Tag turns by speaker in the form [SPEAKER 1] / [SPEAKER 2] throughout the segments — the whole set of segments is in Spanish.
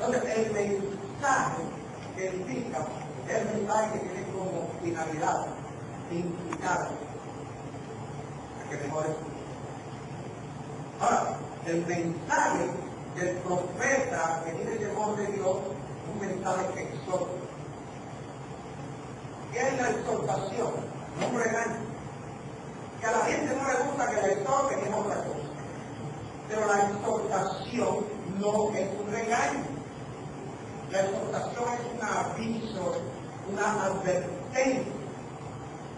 [SPEAKER 1] Entonces, el mensaje que indica es el mensaje que tiene como finalidad indicar a que mejores. Ahora, el mensaje del profeta que tiene el temor de Dios es un mensaje que exhorta. ¿Qué es la exhortación? No un regaño. Que a la gente no le gusta que le exhorten, es otra cosa. Pero la exhortación no es un regaño. La exhortación es un aviso, una advertencia.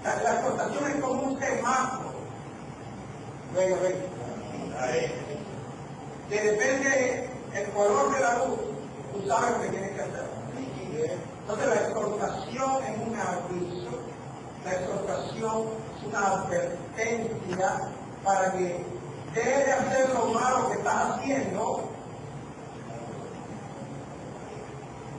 [SPEAKER 1] La exhortación es como un semáforo. Venga. Que depende el color de la luz, tú sabes lo que tienes que hacer. Entonces la exhortación es un aviso. La exhortación es una advertencia para que dejes de hacer lo malo que estás haciendo,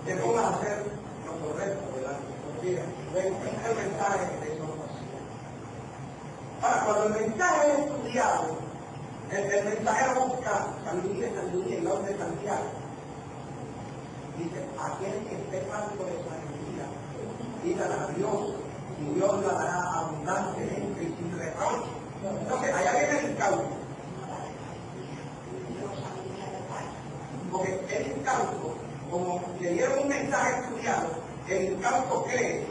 [SPEAKER 1] te pongas a hacer lo correcto, ¿verdad? Mira, es el mensaje de exhortación. Ahora, cuando el mensaje es estudiado, el mensajero busca sabiduría, y la orden de Santiago. Dice, aquel que esté falto de sabiduría, pídala a Dios, y Dios la dará abundantemente y sin reproche. Entonces, allá viene el cálculo. Porque el incauto, como le dieron un mensaje estudiado, el incauto cree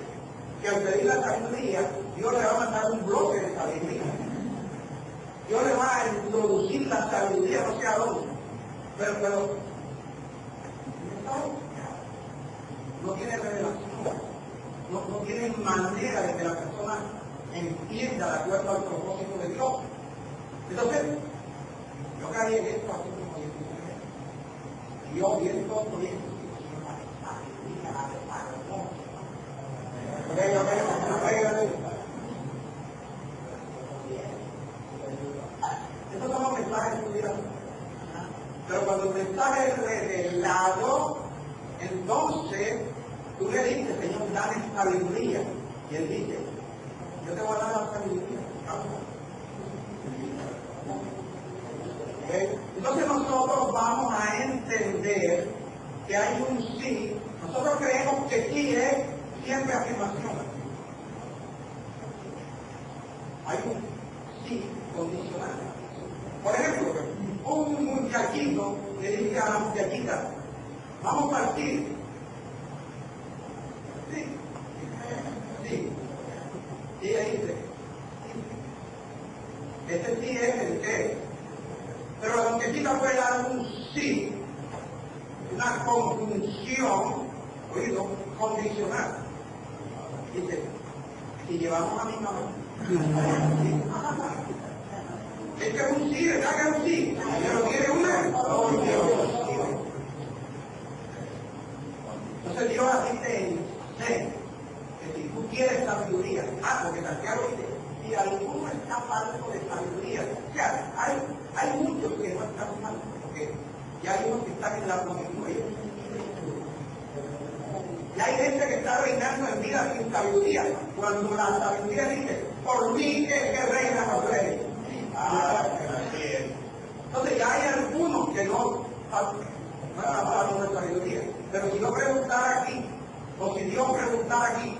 [SPEAKER 1] que al pedir la sabiduría, Dios le va a mandar un bloque de sabiduría. Dios le va a introducir la sabiduría, no sé a dónde. Pero no tiene revelación, no tiene manera de que la persona entienda de acuerdo al propósito de Dios. Entonces, yo caí en esto así como y yo viendo todo esto, estos son los mensajes estudiados. Pero cuando el mensaje es revelado, entonces tú le dices, Señor, dame sabiduría. Y él dice, yo te voy a dar la sabiduría. Entonces nosotros vamos a entender que hay un sí. Nosotros creemos que sí es siempre afirmación. Hay un sí condicional. Por ejemplo, un muchachito le dice a la muchachita, vamos a partir. Sí. Y ella dice, ese sí es el que. Pero la muchachita puede dar un sí, una conjunción, oído, condicional. Dice, si llevamos a mi mamá, es que es un sí, ¿verdad que es un sí? Pero tiene una condición. Entonces Dios así te enseña que si tú quieres sabiduría, porque Santiago dice, si alguno está falto de sabiduría, o sea, hay muchos que no están faltos, porque ya hay unos que están en la plenitud. Y hay gente que está reinando en vida sin sabiduría, cuando la sabiduría dice, por mí es que reina los reyes. Entonces ya hay algunos que no están hablando de sabiduría. Pero si yo preguntara aquí, o si Dios preguntara aquí,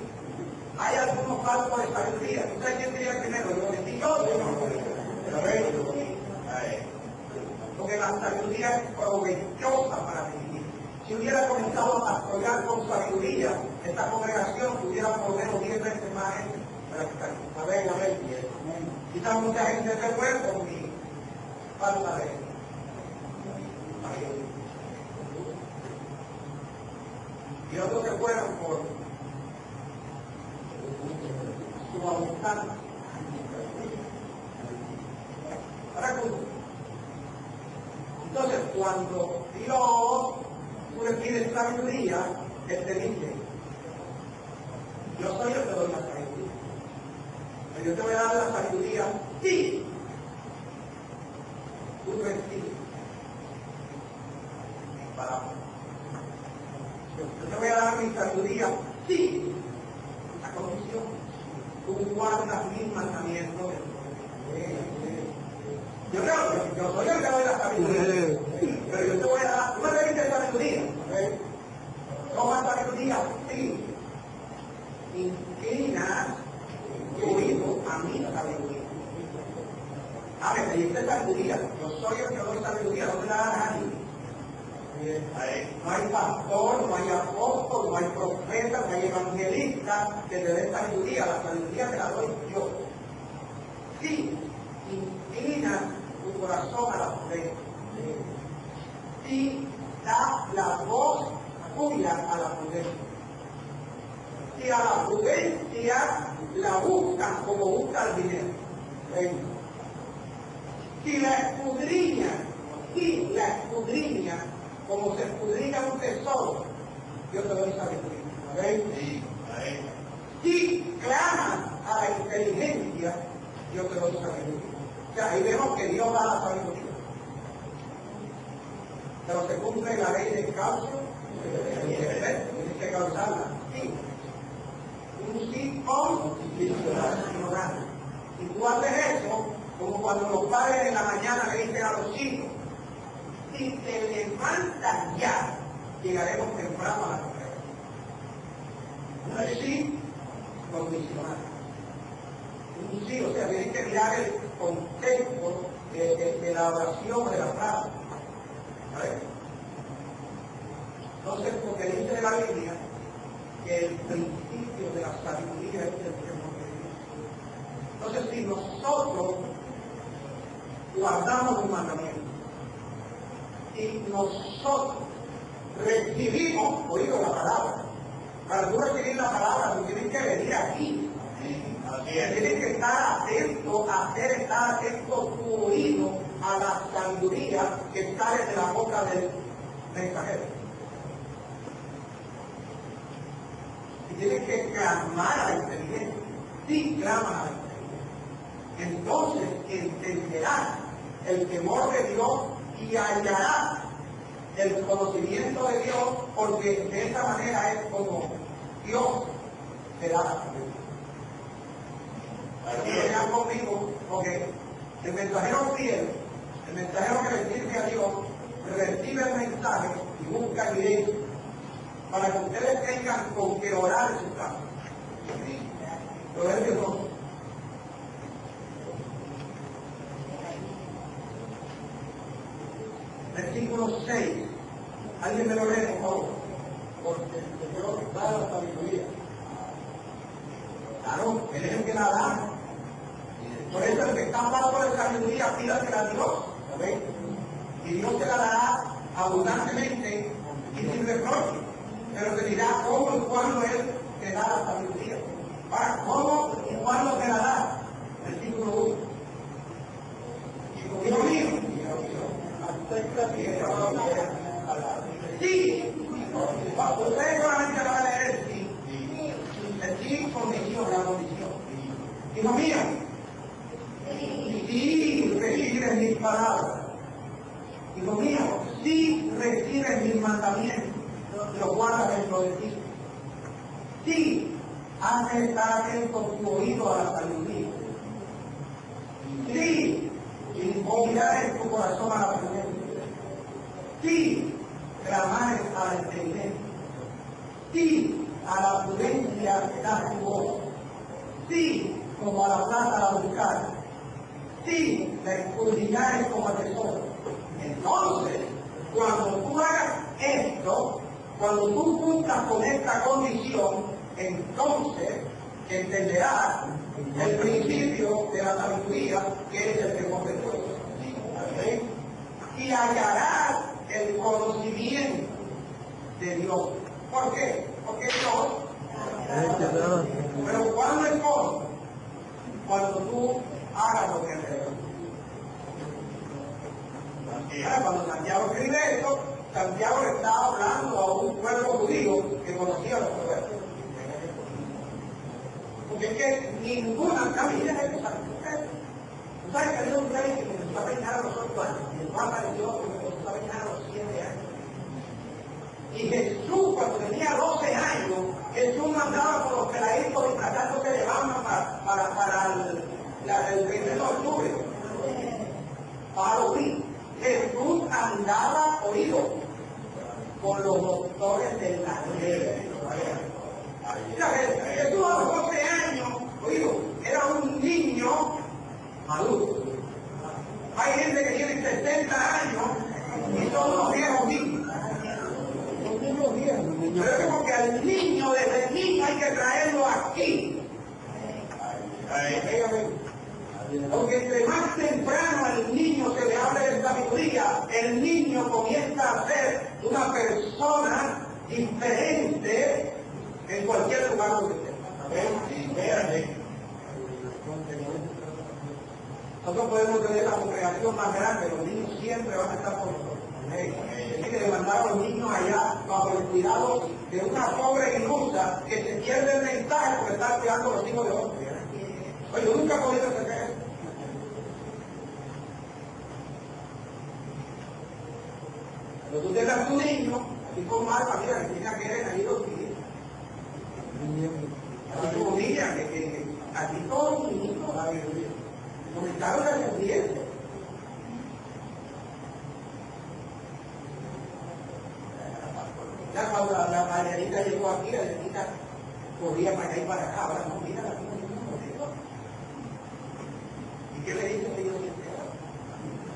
[SPEAKER 1] hay algunos faltos de sabiduría. ¿Usted quién diría primero? Yo decía yo. Porque la sabiduría es provechosa para vivir. Si hubiera comenzado a pastorear con sabiduría, esta congregación tuviera por lo menos 10 veces más gente para estar. Amén. Quizás mucha gente se fue por mi falta de sabiduría. Y otros se fueron por su voluntad. Entonces, cuando Dios tú le pides sabiduría, Él te dice, yo soy el que doy la sabiduría. Pero yo te voy a dar la sabiduría, sí. Tú recibes mis palabras. Yo te voy a dar mi sabiduría, sí. La condición, tú guardas mis mandamientos. Yo soy el que doy la sabiduría, pero yo te voy a dar, tú me debes sabiduría, me pediste sabiduría. Yo soy el que doy sabiduría, no te la da nadie. No hay pastor, no hay apóstol, no hay profeta, no hay evangelista que te dé sabiduría. La sabiduría te la doy yo. Sí, inclina tu corazón a la prudencia. Sí, da la voz tuya a la prudencia. Si a la prudencia la buscan como busca el dinero. Si la escudriña como se escudriña un tesoro, yo te doy sabiduría. Si clama a la inteligencia, yo te doy sabiduría. O sea, ahí vemos que Dios da la sabiduría. Pero se cumple la ley del causa, tienes que causarla. Sí. Un sí con ignorancia. Si tú haces eso, como cuando los padres en la mañana le dicen a los hijos, si te levantas ya, llegaremos temprano a la carrera. Un sí condicional. Un sí, o sea, tienes que mirar el contexto de la oración, de la frase. Entonces, porque dice la Biblia que el principio de la sabiduría es el temor de Dios. Entonces, si nosotros guardamos un mandamiento y nosotros recibimos, oído la palabra, para tú recibir la palabra, tú tienes que venir aquí. Tienes que estar atento, estar atento tu oído a la sabiduría que sale de la boca del mensajero. Y tienes que clamar a la inteligencia. Sí, clama a la inteligencia. Entonces entenderás el temor de Dios y hallarás el conocimiento de Dios, porque de esa manera es como Dios te da la sabiduría. Vean conmigo, porque el mensajero fiel, el mensajero que le sirve a Dios, recibe el mensaje y busca evidencia para que ustedes tengan con qué orar en su casa. Proverbios 12. Versículo 6. Alguien me lo lee, por favor. Porque Dios da la sabiduría. Claro, Él es el que la da. Por eso el que está hablando de sabiduría, pídasela a Dios. ¿Sabéis? Y Dios te la dará abundantemente y sin reproche. Pero te dirá cómo y cuándo Él te da la sabiduría. Ahora, ¿cómo y cuándo te la da? Versículo 1. Hijo mío, sí, ustedes solamente van a leer el sí. El sí condición, la condición. Hijo mío, sí recibes mis palabras. Hijo mío, sí recibes mis mandamientos, los guardas dentro de ti. Sí, hace estar atento tu oído a la sabiduría. Sí, invocar en tu corazón a la prudencia. Sí, clamar a la inteligencia. Sí, a la prudencia da tu voz. Sí, como a la plata la buscar. Sí, la escudriñar como tesoro. Entonces, cuando tú hagas esto, cuando tú cumplas con esta condición, entonces entenderás el principio de la sabiduría, que es el temor de Dios. ¿Okay? Y hallarás el conocimiento de Dios. ¿Por qué? Porque Dios. Pero ¿cuándo es todo? Cuando tú hagas lo que Él te da. Cuando Santiago escribe esto, Santiago le está hablando a un pueblo judío que conocía los proverbios. Porque es que ninguna camina es esa. Tú sabes que había un rey que comenzó a reinar a los 8 años, y el Juan apareció que comenzó a reinar a los 7 años. Y Jesús, cuando tenía 12 años, Jesús mandaba por los peladitos disfrazándose de Batman para el 1 de octubre. Para Halloween. Jesús andaba oído con los doctores de la ley. Jesús a los 12 años, oído, era un niño maduro. Hay gente que tiene 60 años y son unos viejos niños. Pero es como que al niño, desde el niño hay que traerlo aquí. Porque entre más temprano al niño se le hable de sabiduría, el niño comienza a ser una persona diferente en cualquier lugar donde esté. Nosotros podemos tener la congregación más grande, los niños siempre van a estar con nosotros. Hay que levantar a los niños allá bajo el cuidado de una pobre ilusa que se pierde el mensaje por estar cuidando a los hijos de otros. Oye, yo nunca he podido hacer eso. Pero tú tengas tu niño, así como Alfa, mira, que tiene que eres ahí los niños. Así como mira, que aquí todos los niños, comentaron la experiencia. Ya cuando la Marianita llegó aquí, la Marianita corría para allá y para acá, ahora no, mira, ¿y qué le dice a ellos?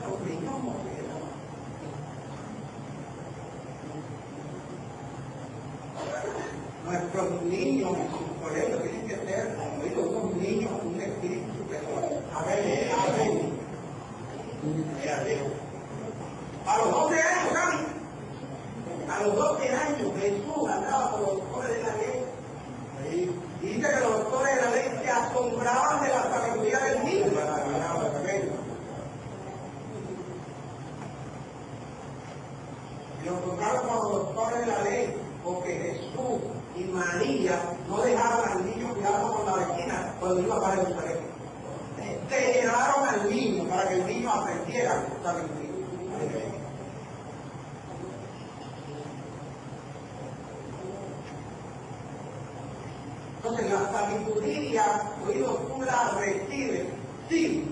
[SPEAKER 1] Los niños modelos. Nuestros niños, por eso tienen que ser, unos niños, un espíritu superior. Amén. A los 12 años, ¿sabes? A los 12 años Jesús andaba con los doctores de la ley. Y dice que los doctores de la ley se asombraban de la sabiduría del niño. Y los encontraron con los doctores de la ley, porque Jesús y María no dejaron al niño cuidado con la vecina cuando iba para el colegio. Se llevaron al niño para que el niño aprendiera sabiduría. Entonces la sabiduría, oído, tú la recibes, sí,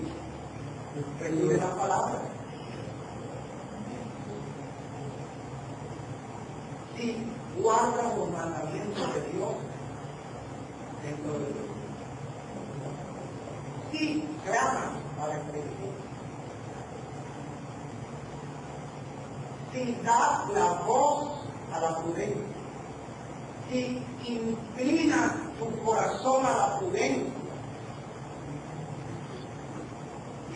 [SPEAKER 1] recibes la palabra. Sí, guarda los mandamientos de Dios dentro de Dios. Sí, clama para el Espíritu. Sí, da la voz a la prudencia. Sí, inclina tu corazón a la prudencia.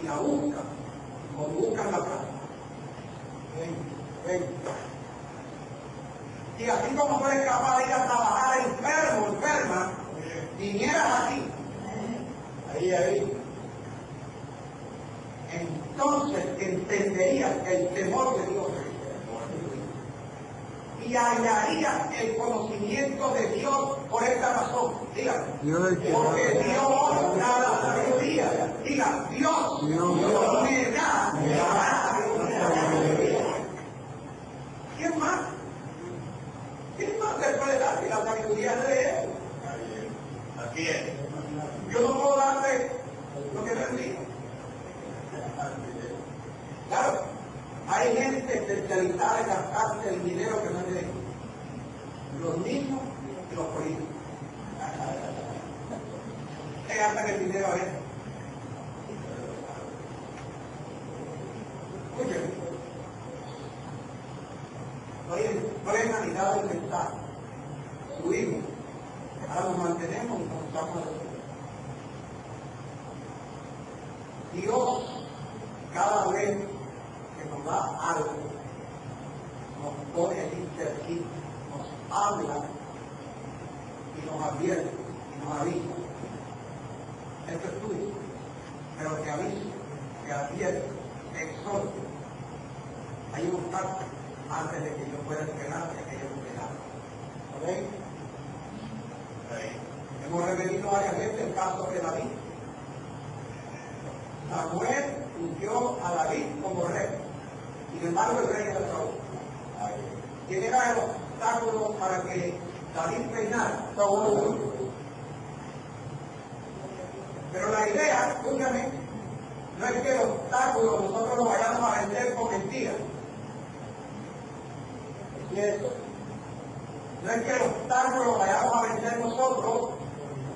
[SPEAKER 1] Y la busca, como buscan la plata. Ven. Y así como tú eres capaz de ir a trabajar enferma, vinieras aquí. Ahí. Entonces entenderías el temor de Dios. Y hallarías el conocimiento de Dios por esta razón. Diga, porque Dios da la sabiduría. Diga, Dios me da la sabiduría. ¿Quién más? ¿Quién más se puede dar si la sabiduría es de Él? Así es. Yo no puedo darte lo que me digo. Claro, hay gente especializada en gastarse el dinero que no es de ellos. Los niños y los políticos. Se gastan el dinero a veces. Escuchen. Oye, no es Navidad del mensaje. Su hijo. Ahora nos mantenemos y nos estamos de Dios, cada vez que nos da algo, nos pone allí cerquita, nos habla y nos advierte y nos avisa. Esto es tuyo, pero te avisa, te advierte, te exhorta. Hay un pacto antes de que yo pueda esperar de que yo pueda. ¿Ok? Hemos repetido varias veces el caso de David. Samuel ungió a David como rey. Sin embargo, el rey era Saúl. ¿Quién era el obstáculo para que David reinara? Saúl. Pero la idea, escúchame, no es que el obstáculo nosotros lo vayamos a vencer con mentiras. No es que el obstáculo lo vayamos a vencer nosotros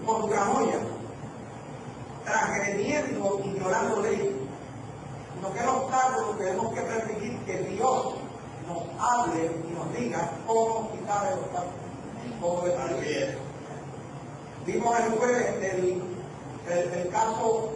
[SPEAKER 1] con tramoya, transgrediendo y violando leyes, sino que los hable y nos diga cómo quitar el obstáculo. Cómo destruir. Vimos el jueves el caso